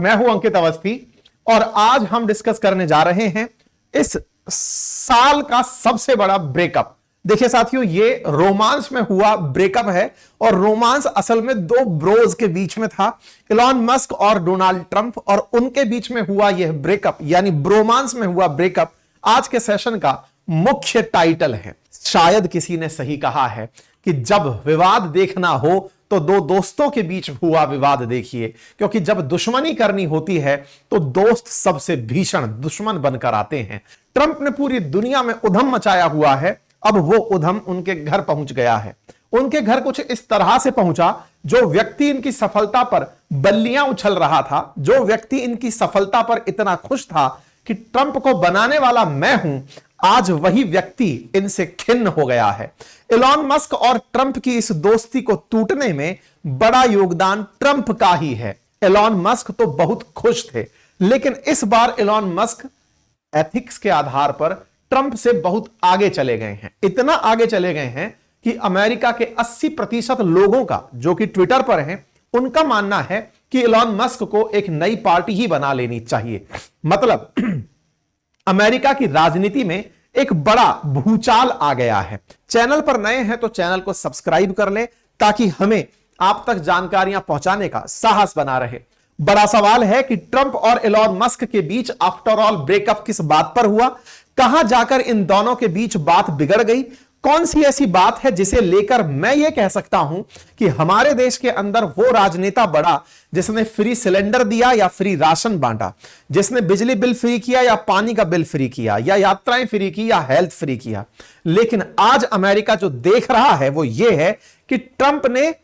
मैं हूं अंकित अवस्थी और आज हम डिस्कस करने जा रहे हैं इस साल का सबसे बड़ा ब्रेकअप। देखिए साथियों, ये रोमांस में हुआ ब्रेकअप है और रोमांस असल में दो ब्रोज के बीच में था, इलॉन मस्क और डोनाल्ड ट्रंप, और उनके बीच में हुआ यह ब्रेकअप यानी ब्रोमांस में हुआ ब्रेकअप आज के सेशन का मुख्य टाइटल है। शायद किसी ने सही कहा है कि जब विवाद देखना हो तो दो दोस्तों के बीच हुआ विवाद देखिए, क्योंकि जब दुश्मनी करनी होती है तो दोस्त सबसे भीषण दुश्मन बनकर आते हैं। ट्रंप ने पूरी दुनिया में उधम मचाया हुआ है, अब वो उधम उनके घर पहुंच गया है। उनके घर कुछ इस तरह से पहुंचा, जो व्यक्ति इनकी सफलता पर बल्लियां उछल रहा था, जो व्यक्ति इनकी सफलता पर इतना खुश था कि ट्रंप को बनाने वाला मैं हूं, आज वही व्यक्ति इनसे खिन्न हो गया है। इलॉन मस्क और ट्रंप की इस दोस्ती को टूटने में बड़ा योगदान ट्रंप का ही है। इलॉन मस्क तो बहुत खुश थे, लेकिन इस बार इलॉन मस्क एथिक्स के आधार पर ट्रंप से बहुत आगे चले गए हैं। इतना आगे चले गए हैं कि अमेरिका के 80% लोगों का, जो कि ट्विटर पर हैं, उनका मानना है कि इलॉन मस्क को एक नई पार्टी ही बना लेनी चाहिए। मतलब अमेरिका की राजनीति में एक बड़ा भूचाल आ गया है। चैनल पर नए हैं तो चैनल को सब्सक्राइब कर लें ताकि हमें आप तक जानकारियां पहुंचाने का साहस बना रहे। बड़ा सवाल है कि ट्रंप और इलॉन मस्क के बीच आफ्टर ऑल ब्रेकअप किस बात पर हुआ, कहां जाकर इन दोनों के बीच बात बिगड़ गई, कौन सी ऐसी बात है जिसे लेकर मैं यह कह सकता हूं कि हमारे देश के अंदर वो राजनेता बड़ा जिसने फ्री सिलेंडर दिया या फ्री राशन बांटा, जिसने बिजली बिल फ्री किया या पानी का बिल फ्री किया या यात्राएं फ्री की या हेल्थ फ्री किया। लेकिन आज अमेरिका जो देख रहा है वो ये है कि ट्रंप ने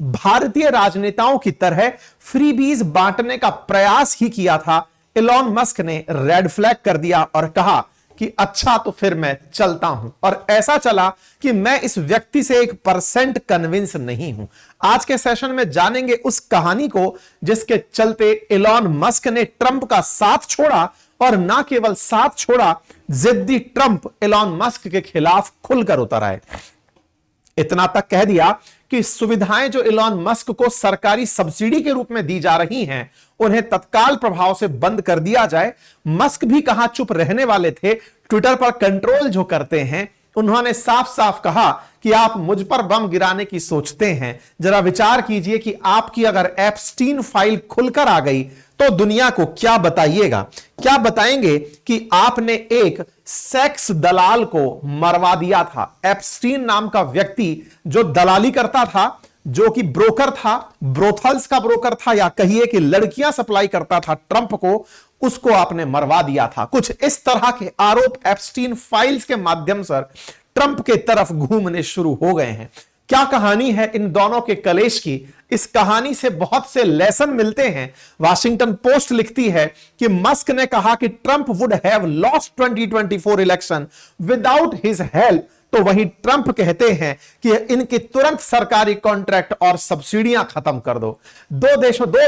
भारतीय राजनेताओं की तरह फ्रीबीज बांटने का प्रयास ही किया था। इलॉन मस्क ने रेड फ्लैग कर दिया और कहा कि अच्छा तो फिर मैं चलता हूं, और ऐसा चला कि मैं इस व्यक्ति से 1% कन्विंस नहीं हूं। आज के सेशन में जानेंगे उस कहानी को जिसके चलते इलॉन मस्क ने ट्रंप का साथ छोड़ा, और ना केवल साथ छोड़ा, जिद्दी ट्रंप इलॉन मस्क के खिलाफ खुलकर उतर आए। इतना तक कह दिया कि सुविधाएं जो इलॉन मस्क को सरकारी सब्सिडी के रूप में दी जा रही हैं, उन्हें तत्काल प्रभाव से बंद कर दिया जाए। मस्क भी कहां चुप रहने वाले थे, ट्विटर पर कंट्रोल जो करते हैं, उन्होंने साफ साफ कहा कि आप मुझ पर बम गिराने की सोचते हैं, जरा विचार कीजिए कि आपकी अगर एप्स्टीन फाइल खुलकर आ गई तो दुनिया को क्या बताइएगा। क्या बताएंगे कि आपने एक सेक्स दलाल को मरवा दिया था। एप्स्टीन नाम का व्यक्ति जो दलाली करता था, जो कि ब्रोकर था, ब्रोथल्स का ब्रोकर था, या कहिए कि लड़कियां सप्लाई करता था ट्रंप को, उसको आपने मरवा दिया था। कुछ इस तरह के आरोप एप्स्टीन फाइल्स के माध्यम से ट्रंप के तरफ घूमने शुरू हो गए हैं। क्या कहानी है इन दोनों के कलेश की, इस कहानी से बहुत से लेसन मिलते हैं। वाशिंगटन पोस्ट लिखती है कि मस्क ने कहा कि Trump would have lost 2024 election without his help, तो वहीं ट्रंप कहते हैं कि इनके तुरंत सरकारी कॉन्ट्रैक्ट और सब्सिडियां खत्म कर दो। दो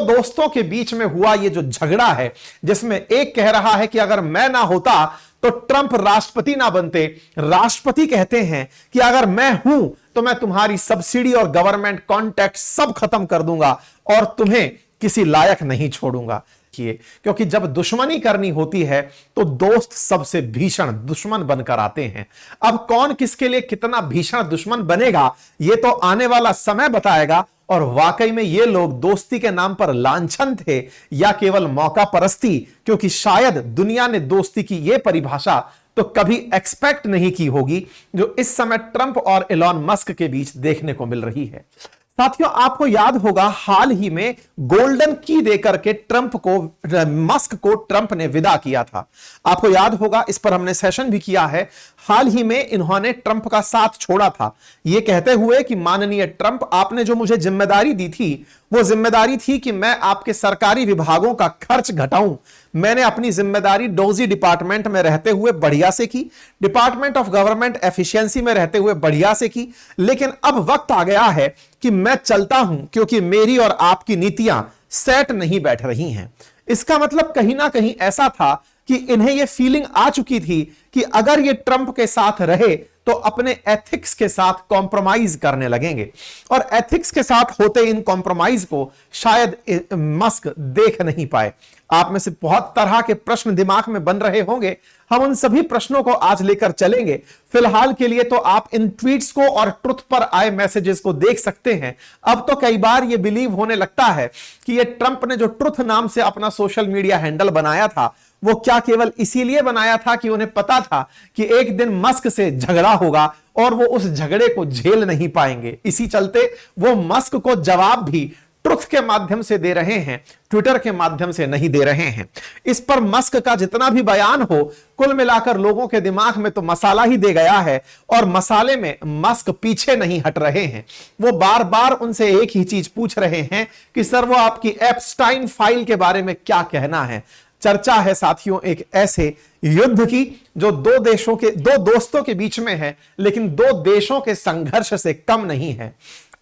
दोस्तों के बीच में हुआ यह जो झगड़ा है, जिसमें एक कह रहा है कि अगर मैं ना होता तो ट्रंप राष्ट्रपति ना बनते, राष्ट्रपति कहते हैं कि अगर मैं हूं तो मैं तुम्हारी सब्सिडी और गवर्नमेंट कॉन्ट्रैक्ट सब खत्म कर दूंगा और तुम्हें किसी लायक नहीं छोड़ूंगा। क्योंकि जब दुश्मनी करनी होती है तो दोस्त सबसे भीषण दुश्मन बनकर आते हैं। अब कौन किसके लिए कितना भीषण दुश्मन बनेगा, यह तो आने वाला समय बताएगा। और वाकई में ये लोग दोस्ती के नाम पर लांछन थे या केवल मौका परस्ती, क्योंकि शायद दुनिया ने दोस्ती की यह परिभाषा तो कभी एक्सपेक्ट नहीं की होगी जो इस समय ट्रंप और इलॉन मस्क के बीच देखने को मिल रही है। साथियों, आपको याद होगा हाल ही में गोल्डन की देकर के मस्क को ट्रंप ने विदा किया था। आपको याद होगा, इस पर हमने सेशन भी किया है। हाल ही में इन्होंने ट्रंप का साथ छोड़ा था, यह कहते हुए कि माननीय ट्रंप, आपने जो मुझे जिम्मेदारी दी थी वो जिम्मेदारी थी कि मैं आपके सरकारी विभागों का खर्च घटाऊं। मैंने अपनी जिम्मेदारी डोजी डिपार्टमेंट में रहते हुए बढ़िया से की, डिपार्टमेंट ऑफ गवर्नमेंट एफिशिएंसी में रहते हुए बढ़िया से की, लेकिन अब वक्त आ गया है कि मैं चलता हूं, क्योंकि मेरी और आपकी नीतियां सेट नहीं बैठ रही हैं। इसका मतलब कहीं ना कहीं ऐसा था कि इन्हें यह फीलिंग आ चुकी थी कि अगर ये ट्रंप के साथ रहे तो अपने एथिक्स के साथ कॉम्प्रोमाइज करने लगेंगे, और एथिक्स के साथ होते इन कॉम्प्रोमाइज को शायद मस्क देख नहीं पाए। आप में से बहुत तरह के प्रश्न दिमाग में बन रहे होंगे, हम उन सभी प्रश्नों को आज लेकर चलेंगे। फिलहाल के लिए तो आप इन ट्वीट्स को और ट्रुथ पर आए मैसेजेस को देख सकते हैं। अब तो कई बार यह बिलीव होने लगता है कि ये ट्रंप ने जो ट्रुथ नाम से अपना सोशल मीडिया हैंडल बनाया था, वो क्या केवल इसीलिए बनाया था कि उन्हें पता था कि एक दिन मस्क से झगड़ा होगा और वो उस झगड़े को झेल नहीं पाएंगे। इसी चलते वो मस्क को जवाब भी ट्रुथ के माध्यम से दे रहे हैं, ट्विटर के माध्यम से नहीं दे रहे हैं। इस पर मस्क का जितना भी बयान हो, कुल मिलाकर लोगों के दिमाग में तो मसाला ही दे गया है, और मसाले में मस्क पीछे नहीं हट रहे हैं। वो बार बार उनसे एक ही चीज पूछ रहे हैं कि सर वो आपकी एप्स्टाइन फाइल के बारे में क्या कहना है। चर्चा है साथियों एक ऐसे युद्ध की जो दो दोस्तों के बीच में है, लेकिन दो देशों के संघर्ष से कम नहीं है।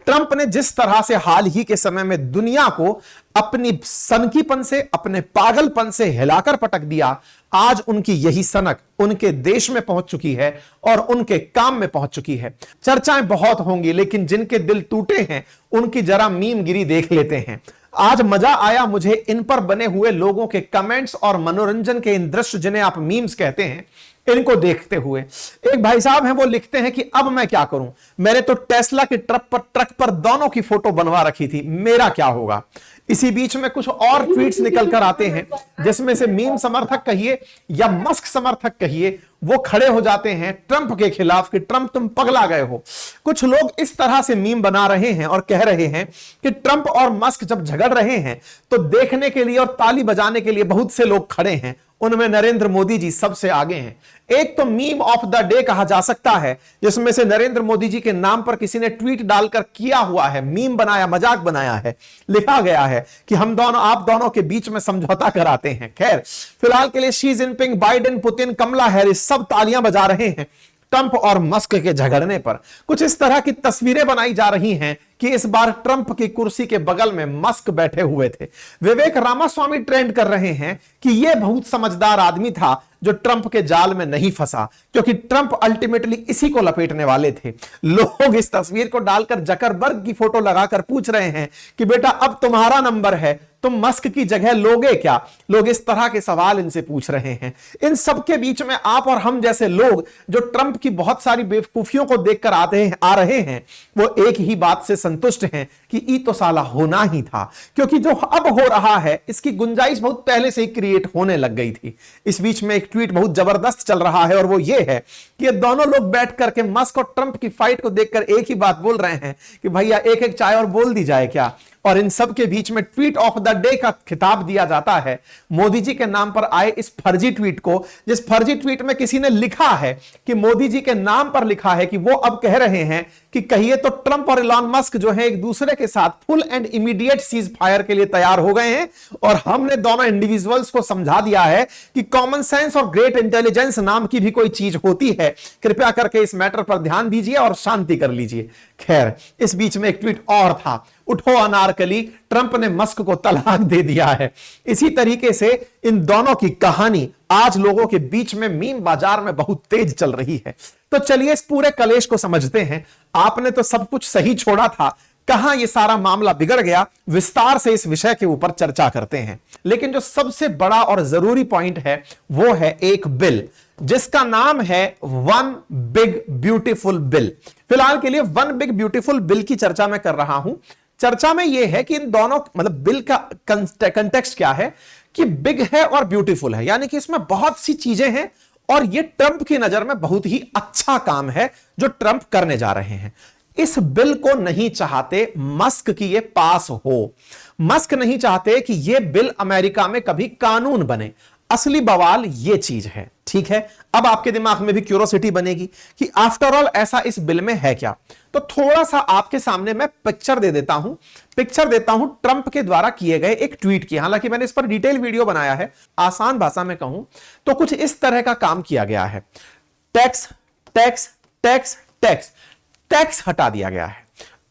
ट्रंप ने जिस तरह से हाल ही के समय में दुनिया को अपनी सनकीपन से, अपने पागलपन से हिलाकर पटक दिया, आज उनकी यही सनक उनके देश में पहुंच चुकी है और उनके काम में पहुंच चुकी है। चर्चाएं बहुत होंगी, लेकिन जिनके दिल टूटे हैं उनकी जरा मीमगिरी देख लेते हैं। आज मजा आया मुझे इन पर बने हुए लोगों के कमेंट्स और मनोरंजन के इन दृश्य, जिन्हें आप मीम्स कहते हैं, इनको देखते हुए। एक भाई साहब हैं, वो लिखते हैं कि अब मैं क्या करूं, मैंने तो टेस्ला के ट्रक पर दोनों की फोटो बनवा रखी थी, मेरा क्या होगा। इसी बीच में कुछ और ट्वीट्स निकल कर आते हैं, जिसमें से मीम समर्थक कहिए या मस्क समर्थक कहिए, वो खड़े हो जाते हैं ट्रंप के खिलाफ कि ट्रंप तुम पगला गए हो। कुछ लोग इस तरह से मीम बना रहे हैं और कह रहे हैं कि ट्रंप और मस्क जब झगड़ रहे हैं तो देखने के लिए और ताली बजाने के लिए बहुत से लोग खड़े हैं, उनमें नरेंद्र मोदी जी सबसे आगे हैं। एक तो मीम ऑफ द डे कहा जा सकता है, जिसमें से नरेंद्र मोदी जी के नाम पर किसी ने ट्वीट डालकर किया हुआ है, मीम बनाया, मजाक बनाया है, लिखा गया है कि हम दोनों, आप दोनों के बीच में समझौता कराते हैं। खैर, फिलहाल के लिए शी जिनपिंग, बाइडेन, पुतिन, कमला हैरिस सब तालियां बजा रहे हैं ट्रंप और मस्क के झगड़ने पर। कुछ इस तरह की तस्वीरें बनाई जा रही हैं कि इस बार ट्रंप की कुर्सी के बगल में मस्क बैठे हुए थे। विवेक रामास्वामी ट्रेंड कर रहे हैं कि यह बहुत समझदार आदमी था जो ट्रंप के जाल में नहीं फंसा, क्योंकि ट्रंप अल्टीमेटली इसी को लपेटने वाले थे। लोग इस तस्वीर को डालकर जकरबर्ग की फोटो लगाकर पूछ रहे हैं कि बेटा अब तुम्हारा नंबर है, तुम मस्क की जगह लोगे क्या। लोग इस तरह के सवाल इनसे पूछ रहे हैं। इन सब के बीच में आप और हम जैसे लोग जो ट्रंप की बहुत सारी बेवकूफियों को देखकर आ रहे हैं, वो एक ही बात से संतुष्ट हैं कि ई तो साला होना ही था, क्योंकि जो अब हो रहा है इसकी गुंजाइश बहुत पहले से ही क्रिएट होने लग गई थी। इस बीच में एक ट्वीट बहुत जबरदस्त चल रहा है, और वो ये है कि ये दोनों लोग बैठ करके मस्क और ट्रंप की फाइट को देखकर एक ही बात बोल रहे हैं कि भैया एक एक चाय और बोल दी जाए क्या। और इन सब के बीच में ट्वीट ऑफ द डे का खिताब दिया जाता है मोदी जी के नाम पर आए इस फर्जी ट्वीट को, जिस फर्जी ट्वीट में किसी ने लिखा है कि मोदी जी के नाम पर लिखा है कि वो अब कह रहे हैं कि कहिए तो ट्रंप और इलॉन मस्क जो है एक दूसरे के साथ full and immediate cease fire के लिए तैयार हो गए हैं, और हमने दोनों इंडिविजुअल्स को समझा दिया है कि कॉमन सेंस और ग्रेट इंटेलिजेंस नाम की भी कोई चीज होती है। कृपया करके इस मैटर पर ध्यान दीजिए और शांति कर लीजिए। खैर, इस बीच में एक ट्वीट और था, उठो अनारकली, ट्रंप ने मस्क को तलाक दे दिया है। इसी तरीके से इन दोनों की कहानी आज लोगों के बीच में मीम बाजार में बहुत तेज चल रही है। तो चलिए इस पूरे कलेश को समझते हैं। आपने तो सब कुछ सही छोड़ा था, कहां यह सारा मामला बिगड़ गया, विस्तार से इस विषय के ऊपर चर्चा करते हैं। लेकिन जो सबसे बड़ा और जरूरी पॉइंट है वो है एक बिल जिसका नाम है वन बिग ब्यूटीफुल बिल। फिलहाल के लिए वन बिग ब्यूटीफुल बिल की चर्चा मैं कर रहा हूं। चर्चा में यह है कि इन दोनों, मतलब बिल का कंटेक्स्ट क्या है कि बिग है और ब्यूटीफुल है, यानी कि इसमें बहुत सी चीजें हैं और यह ट्रंप की नजर में बहुत ही अच्छा काम है जो ट्रंप करने जा रहे हैं। इस बिल को नहीं चाहते मस्क की ये पास हो। मस्क नहीं चाहते कि यह बिल अमेरिका में कभी कानून बने। असली बवाल यह चीज है, ठीक है। अब आपके दिमाग में भी क्यूरोसिटी बनेगी कि आफ्टर ऑल ऐसा इस बिल में है क्या। तो थोड़ा सा आपके सामने मैं पिक्चर देता हूं ट्रंप के द्वारा किए गए एक ट्वीट की। हालांकि मैंने इस पर डिटेल वीडियो बनाया है, आसान भाषा में कहूं तो कुछ इस तरह का काम किया गया है। Tax tax tax tax tax हटा दिया गया है।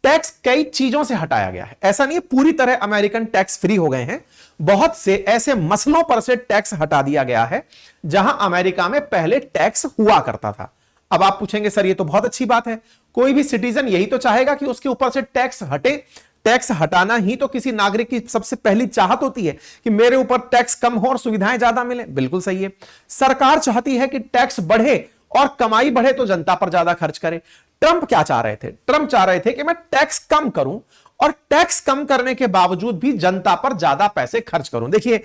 टैक्स कई चीजों से हटाया गया है, ऐसा नहीं है पूरी तरह अमेरिकन टैक्स फ्री हो गए हैं। बहुत से ऐसे मसलों पर से टैक्स हटा दिया गया है जहां अमेरिका में पहले टैक्स हुआ करता था। अब आप पूछेंगे सर ये तो बहुत अच्छी बात है, कोई भी सिटीजन यही तो चाहेगा कि उसके ऊपर से टैक्स हटे। टैक्स हटाना ही तो किसी नागरिक की सबसे पहली चाहत होती है कि मेरे ऊपर टैक्स कम हो और सुविधाएं ज्यादा मिले। बिल्कुल सही है। सरकार चाहती है कि टैक्स बढ़े और कमाई बढ़े तो जनता पर ज्यादा खर्च करे। ट्रंप क्या चाह रहे थे? ट्रंप चाह रहे थे कि मैं टैक्स कम करूं और टैक्स कम करने के बावजूद भी जनता पर ज्यादा पैसे खर्च करूं। देखिए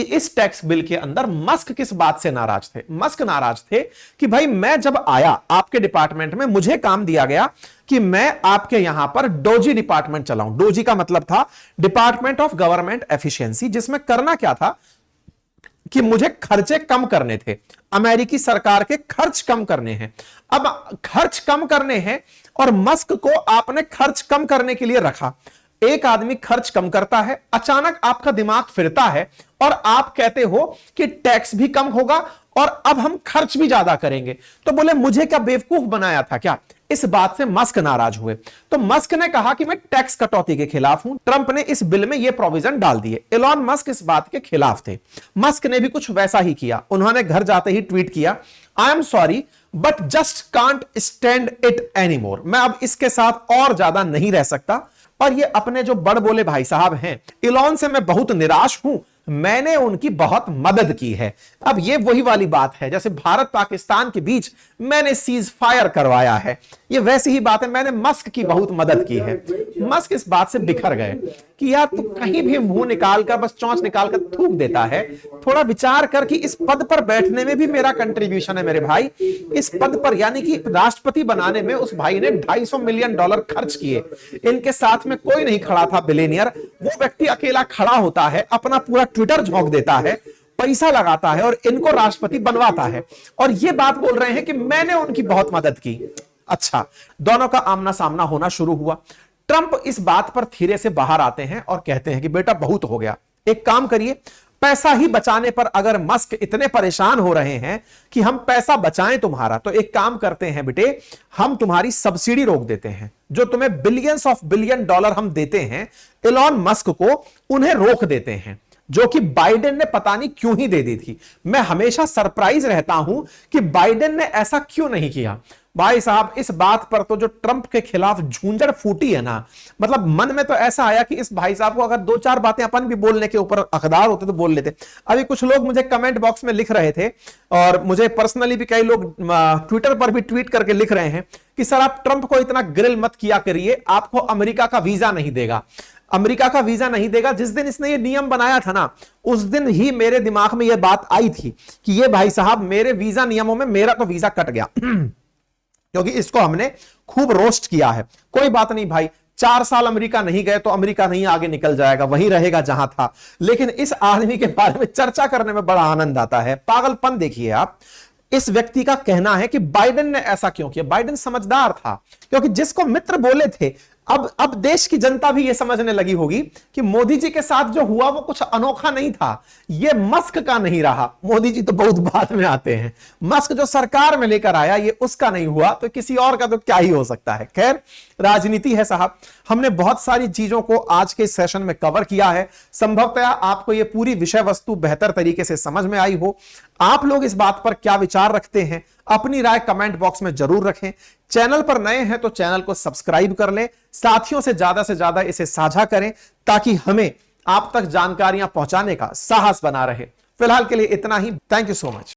इस टैक्स बिल के अंदर मस्क किस बात से नाराज थे? मस्क नाराज थे कि भाई मैं जब आया आपके डिपार्टमेंट में, मुझे काम दिया गया कि मैं आपके यहां पर डोजी डिपार्टमेंट चलाऊं। डोजी का मतलब था डिपार्टमेंट ऑफ गवर्नमेंट एफिशिएंसी, जिसमें करना क्या था कि मुझे खर्चे कम करने थे, अमेरिकी सरकार के खर्च कम करने हैं। अब खर्च कम करने हैं और मस्क को आपने खर्च कम करने के लिए रखा। एक आदमी खर्च कम करता है, अचानक आपका दिमाग फिरता है और आप कहते हो कि टैक्स भी कम होगा और अब हम खर्च भी ज्यादा करेंगे। तो बोले मुझे क्या बेवकूफ बनाया था क्या? इस बात से मस्क नाराज हुए। तो मस्क ने कहा कि मैं टैक्स कटौती के खिलाफ हूं। ट्रंप ने इस बिल में यह प्रोविजन डाल दिए। एलॉन मस्क इस बात के खिलाफ थे। मस्क ने भी कुछ वैसा ही किया। उन्होंने घर जाते ही ट्वीट किया, I am sorry but just can't stand it anymore. मैं अब इसके साथ और ज्यादा नहीं रह सकता। और ये अपने जो बड़ बोले भाई साहब हैं इलॉन से मैं बहुत निराश हूं, मैंने उनकी बहुत मदद की है। अब ये वही वाली बात है जैसे भारत पाकिस्तान के बीच मैंने सीज फायर करवाया है, ये वैसी ही बात है, मैंने मस्क की बहुत मदद की है। मस्क इस बात से बिखर गए कि यार तू कहीं भी मुंह निकालकर बस चौंच निकालकर थूक देता है। थोड़ा विचार कर कि इस पद पर बैठने में भी मेरा कंट्रीब्यूशन है मेरे भाई। इस पद पर यानी कि राष्ट्रपति बनाने में उस भाई ने $250 मिलियन खर्च किए। इनके साथ में कोई नहीं खड़ा था बिलियनियर, वो व्यक्ति अकेला खड़ा होता है, अपना पूरा ट्विटर झोंक देता है, पैसा लगाता है और इनको राष्ट्रपति बनवाता है। और ये बात बोल रहे हैं कि मैंने उनकी बहुत मदद की। अच्छा, दोनों का आमना सामना होना शुरू हुआ। ट्रंप इस बात पर धीरे से बाहर आते हैं और कहते हैं कि बेटा बहुत हो गया, एक काम करिए, पैसा ही बचाने पर अगर मस्क इतने परेशान हो रहे हैं कि हम पैसा बचाएं तुम्हारा, तो एक काम करते हैं बेटे, हम तुम्हारी सब्सिडी रोक देते हैं। जो तुम्हें बिलियंस ऑफ बिलियन डॉलर हम देते हैं एलॉन मस्क को, उन्हें रोक देते हैं, जो कि बाइडेन ने पता नहीं क्यों ही दे दी थी। मैं हमेशा सरप्राइज रहता हूं कि बाइडेन ने ऐसा क्यों नहीं किया। भाई साहब इस बात पर तो जो ट्रंप के खिलाफ झूंझड़ फूटी है ना, मतलब मन में तो ऐसा आया कि इस भाई साहब को अगर दो चार बातें अपन भी बोलने के ऊपर हकदार होते तो बोल लेते। अभी कुछ लोग मुझे कमेंट बॉक्स में लिख रहे थे और मुझे पर्सनली भी कई लोग ट्विटर पर भी ट्वीट करके लिख रहे हैं कि सर आप ट्रंप को इतना ग्रिल मत किया करिए, आपको अमेरिका का वीजा नहीं देगा। अमेरिका का वीजा नहीं देगा। जिस दिन इसने ये नियम बनाया था ना, उस दिन ही मेरे दिमाग में ये बात आई थी कि ये भाई साहब मेरे वीजा नियमों में मेरा तो वीजा कट गया क्योंकि इसको हमने खूब रोस्ट किया है। कोई बात नहीं भाई, 4 साल अमेरिका नहीं गए तो अमेरिका नहीं आगे निकल जाएगा, वहीं रहेगा जहां था। लेकिन इस आदमी के बारे में चर्चा करने में बड़ा आनंद आता है। पागलपन देखिए आप। इस व्यक्ति का कहना है कि बाइडेन ने ऐसा क्यों किया। बाइडेन समझदार था क्योंकि जिसको मित्र बोले थे, अब देश की जनता भी यह समझने लगी होगी कि मोदी जी के साथ जो हुआ वो कुछ अनोखा नहीं था, ये मस्क का नहीं रहा। मोदी जी तो बहुत बाद में आते हैं, मस्क जो सरकार में लेकर आया ये उसका नहीं हुआ, तो किसी और का तो क्या ही हो सकता है। खैर राजनीति है साहब। हमने बहुत सारी चीजों को आज के सेशन में कवर किया है। संभवतः आपको ये पूरी विषय वस्तु बेहतर तरीके से समझ में आई हो। आप लोग इस बात पर क्या विचार रखते हैं, अपनी राय कमेंट बॉक्स में जरूर रखें। चैनल पर नए हैं तो चैनल को सब्सक्राइब कर लें, साथियों से ज्यादा इसे साझा करें ताकि हमें आप तक जानकारियां पहुंचाने का साहस बना रहे। फिलहाल के लिए इतना ही। Thank you so much.